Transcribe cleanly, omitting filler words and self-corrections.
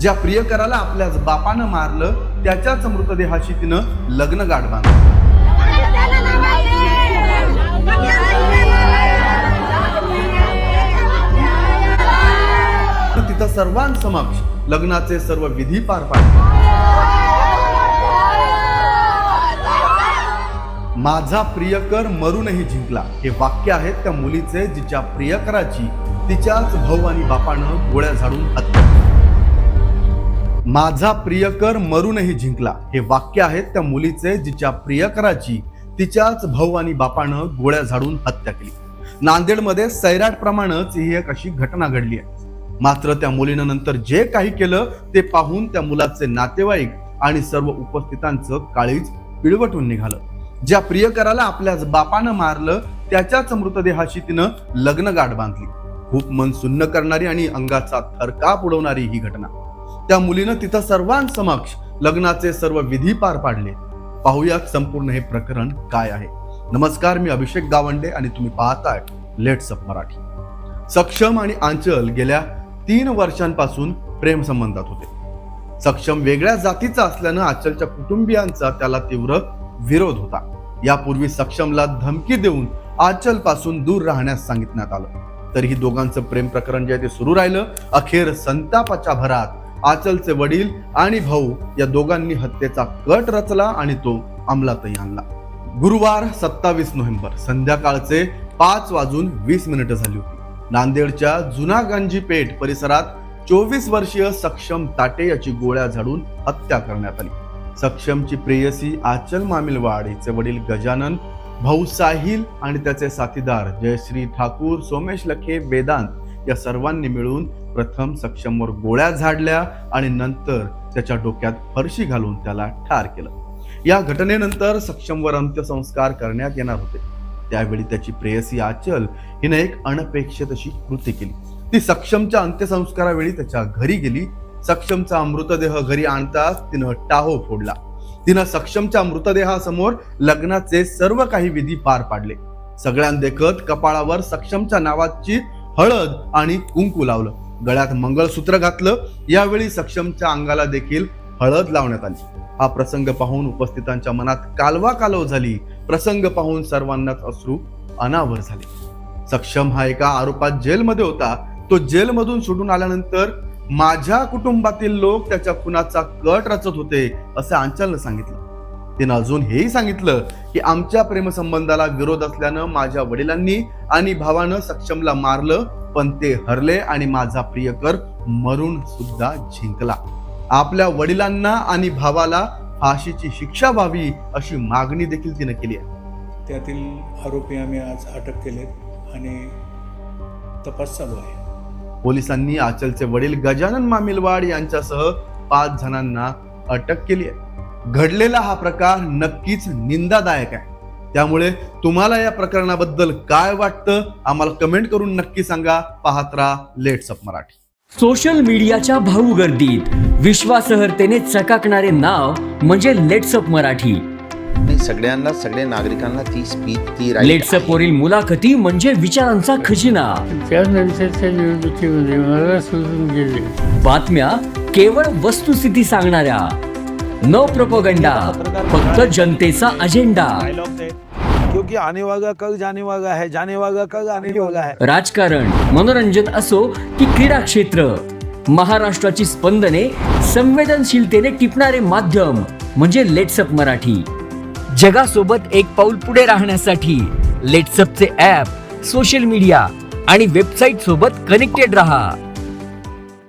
ज्या प्रियकराला आपल्याच बापानं मारलं त्याच्याच मृतदेहाशी तिनं लग्न गाठ बांधलं. तिथं सर्वांसमक्ष लग्नाचे सर्व विधी पार पाडले. माझा प्रियकर मरूनही जिंकला हे वाक्य आहे त्या मुलीचे जिच्या प्रियकराची तिच्याच भाऊ आणि बापानं गोळ्या झाडून हत्या. माझा प्रियकर मरूनही जिंकला हे वाक्य आहे त्या मुलीचे जिच्या प्रियकराची तिच्याच भाऊ आणि बापानं गोळ्या झाडून हत्या केली. नांदेडमध्ये सैराट प्रमाणेच ही एक अशी घटना घडली आहे. मात्र त्या मुलीनं नंतर जे काही केलं ते पाहून त्या मुलाचे नातेवाईक आणि सर्व उपस्थितांचं काळीज पिळवटून निघालं. ज्या प्रियकराला आपल्याच बापानं मारलं त्याच्याच मृतदेहाशी तिनं लग्न गाठ बांधली. खूप मन सुन्न करणारी आणि अंगाचा थरकाप उडवणारी ही घटना. त्या मुलीनं तिथं सर्वांसमक्ष लग्नाचे सर्व विधी पार पाडले. पाहूयात संपूर्ण हे प्रकरण काय आहे. नमस्कार, मी अभिषेक गावंडे आणि तुम्ही पाहताय लेट्स अप मराठी. सक्षम आणि आंचल गेल्या 3 वर्षांपासून प्रेम संबंधात होते. सक्षम वेगळ्या जातीचा असल्यानं आंचलच्या कुटुंबियांचा त्याला तीव्र विरोध होता. यापूर्वी सक्षमला धमकी देऊन आंचल पासून दूर राहण्यास सांगितण्यात आलं. तरीही दोघांचं प्रेम प्रकरण जे आहे ते सुरू राहिलं. अखेर संतापाच्या भरात आंचलचे वडील आणि भाऊ या दोघांनी हत्येचा कट रचला आणि तो अंमलातही आणला. गुरुवार 27 नोव्हेंबर संध्याकाळचे 5:20 झाली होती. नांदेडच्या जुना गांजी पेठ परिसरात 24 वर्षीय सक्षम ताटे याची गोळ्या झाडून हत्या करण्यात आली. सक्षमची प्रेयसी आंचल मामिलवाड हिचे वडील गजानन, भाऊ साहिल आणि त्याचे साथीदार जयश्री ठाकूर, सोमेश लखे, वेदांत या सर्वांनी मिळून प्रथम सक्षमवर गोळ्या झाडल्या आणि नंतर त्याच्या डोक्यात फरशी घालून त्याला ठार केलं. या घटनेनंतर सक्षमवर अंत्यसंस्कार करण्यात येणार होते. त्यावेळी त्याची प्रेयसी आंचल हिने एक अनपेक्षित अशी कृती केली. ती सक्षमच्या अंत्यसंस्कारावेळी त्याच्या घरी गेली. सक्षमचा मृतदेह घरी आणताच तिनं टाहो फोडला. तिनं सक्षमच्या मृतदेहासमोर लग्नाचे सर्व काही विधी पार पाडले. सगळ्यांदेखत कपाळावर सक्षमच्या नावाची हळद आणि कुंकू लावलं. गळ्यात मंगळसूत्र घातलं. यावेळी सक्षमच्या अंगाला देखील हळद लावण्यात आली. हा प्रसंग पाहून उपस्थितांच्या मनात कालवा कालव झाली. प्रसंग पाहून सर्वांनाच अश्रू अनावर झाले. सक्षम हा एका आरोपात जेलमध्ये होता. तो जेलमधून सुटून आल्यानंतर माझ्या कुटुंबातील लोक त्याच्या खुनाचा कट रचत होते असं आंचलनं सांगितलं. तिनं अजून हेही सांगितलं की आमच्या प्रेमसंबंधाला विरोध असल्यानं माझ्या वडिलांनी आणि भावानं सक्षमला मारलं, पण ते हरले आणि माझा प्रियकर मरून सुद्धा जिंकला. आपल्या वडिलांना आणि भावाला फाशीची शिक्षा व्हावी अशी मागणी देखील तिने केली आहे. त्यातील आरोपी आम्ही आज अटक केले आणि तपास चालू आहे. पोलिसांनी आंचलचे वडील गजानन मामिलवाड यांच्यासह 5 जणांना अटक केली आहे. घडलेला हा प्रकार नक्कीच निंदादायक आहे. त्यामुळे तुम्हाला या प्रकरणाबद्दल काय वाटतं आम्हाला कमेंट करून नक्की सांगा. पाहत राहा लेट्स अप मराठी. सोशल मीडियाच्या भाऊ गर्दीत विश्वासार्हतेने चकाकणारे नाव म्हणजे लेट्स अप मराठी. सगळ्यांना, सगळ्या नागरिकांना ती स्पीच, ती लेट्स अप वरील मुलाखती म्हणजे विचारांचा खजिना. त्यानंतरच्या निवडणुकीमध्ये मला सोडून गेले. बातम्या केवळ वस्तुस्थिती सांगणाऱ्या, न प्रोपगंडा, फक्त जनतेचा अजेंडा. क्योंकि आने वाला कल जाने वाला है, जाने वाला कल आने वाला है. राजकारण, मनोरंजन असो की क्रीडा क्षेत्र, महाराष्ट्राची स्पंदने संवेदनशीलतेने टिपणारे माध्यम म्हणजे लेट्स अप मराठी. जगासोबत एक पाऊल पुढे राहण्यासाठी लेट्स अपचे ॲप, सोशल मीडिया आणि वेबसाईट सोबत कनेक्टेड रहा.